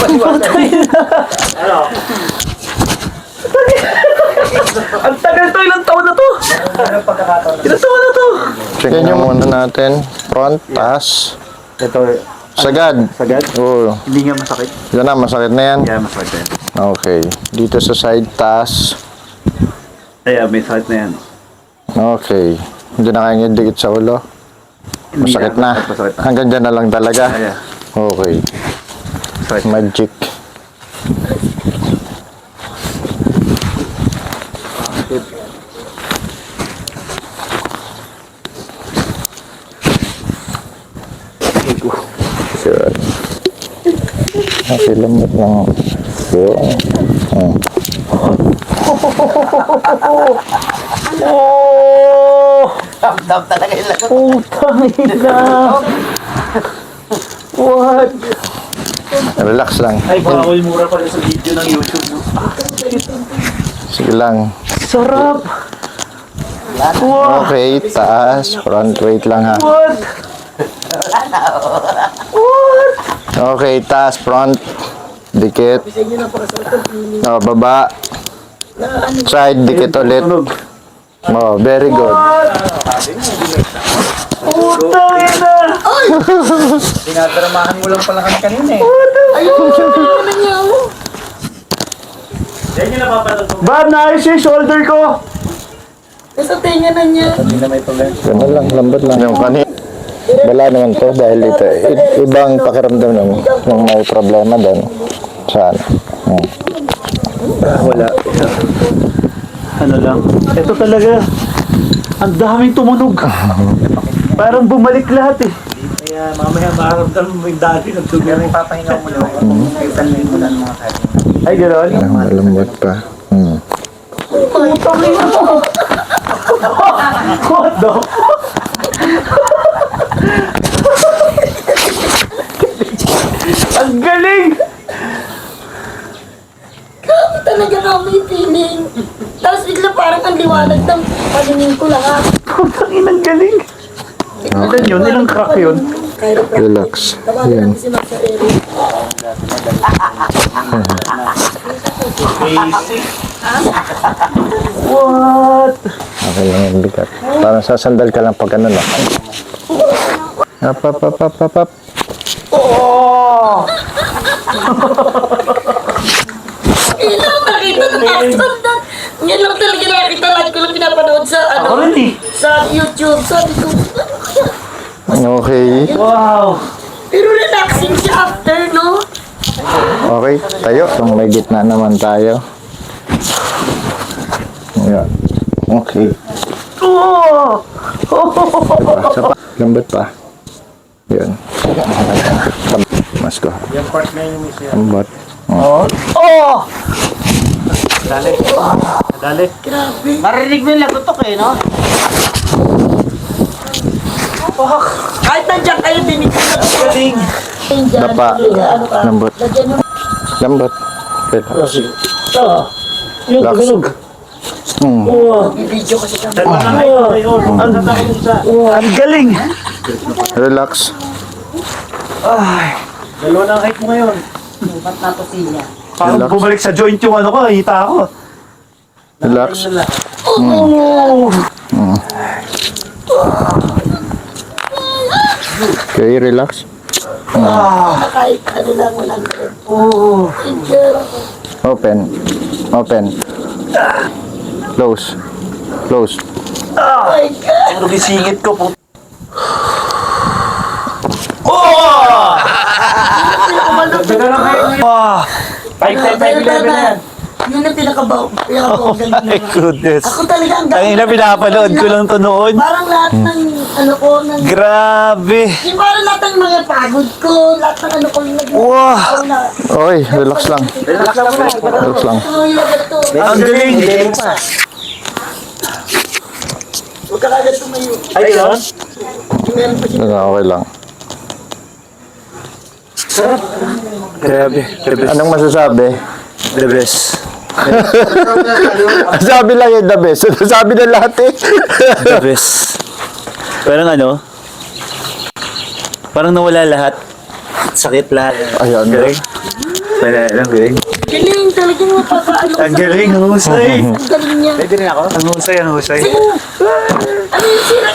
Ano? Ang tagal to, ilang taon na to? Ilang taon na to? Check nyo muna natin. Front, taas. Ito, Sagad. sagad? Oo. Hindi nga masakit. Yan na, masakit na yan. Kaya masakit. Okay. Dito sa side, taas. Kaya may sakit na yan. Okay. Hindi na kaya dikit sa ulo. Masakit na. Masakit na. Hanggang dyan na lang talaga. Kaya. Okay. Sakit. Magic. Sure. Okay, lambot lang. So, Oh! Dam talaga yung lagot. Putang ina! What? relax lang. Ay, baka ko yung mura pala sa video ng YouTube, no? Sige lang. Sarap! Wow! Okay, taas. Front weight lang ha. What? What? Okay, taas, front. Dikit. Oh, baba. Side, dikit ulit. Oh, very good. Putang ina! Dinadramahan mo lang pala kami kanina eh. Yan yung napapanood mo. Ba, naayos yung shoulder ko! Nasa tenga na niya. Ganun lang, lambot lang. Yung kanina. Wala naman to dahil ito. Ibang pakiramdam ng may problema doon. Saan? Wala. Ano lang. Ito talaga. Ang daming tumunog. Parang bumalik lahat eh. Kaya mamaya makaramdam mo yung dati ng tuloy. Pero ipapahinga mo lang. Kaya mo lang mga kaya. Ay, gano'n? Malambot pa. Putang ina mo! What the fuck? Ang galing! Grabe talaga kami feeling. Tapos bigla parang ang liwanag ng paningin ko lahat. Putang ina, ang galing! Ilan yun? Ilang crack yun? Relax. Tawagan Yan. natin si Max sa Eric. What? Okay lang yung bigat. Parang sasandal ka lang pag ano no. Up, up, up, up, up, up. Oh! Ngayon lang nakita ng action na. Ngayon lang talaga nakita lahat ko lang pinapanood sa Ako rin eh. sa YouTube. Sabi ko, Okay. Wow! pero relaxing siya after, no? Okay, tayo. Kung may gitna naman tayo. Yeah. Okay. Oh! Isa pa. Lambot pa. Yun. Mas ko. Yung part na yung miss yan. Lambot. Oh! Oh! Dali. Dali. Grabe. Marinig mo yung lagotok eh, no? Kahit nandiyan kayo, dinig ko na. Galing! Dapa. Ano ka? Lambot. Lagyan mo. Lambot. Relax. Ah! Yung Relax. tunog. Oh! Video kasi siya. Ang galing! Relax. Dalawa na ang height mo ngayon. Ba't napasin niya? Parang Relax. bumalik sa joint yung ano ko, hita ako. Relax. Oh! Okay, relax. Kahit ano lang mo lang. Oh! Open. Open. Close. Close. Oh my God! Ano gisingit ko po? Ah! 5'10", 5'11" yan. Yun ang pinakabaw galing. Goodness. Ako talaga ang Ang ina, pinapanood ko lang to noon. Parang lahat ng ano ko, ng... Grabe! Yung parang lahat ng mga pagod ko, lahat ng ano ko, Wow! Okay, relax lang. Relax lang muna. Relax lang. Ang galing! Huwag ka kagad tumayo. Ay, yun? Meron pa siya. Okay lang. Grabe. Anong masasabi? The best. Sabi lang yung the best. Sabi na lahat eh. The best. Parang ano? Parang nawala lahat. Sakit lahat. Ayun. Galing. Ang galing. Galing, talagang mapapaano. Ang galing, ang husay. Ang galing niya. Pwede rin ako? Ang husay, ang husay. Ano yung sila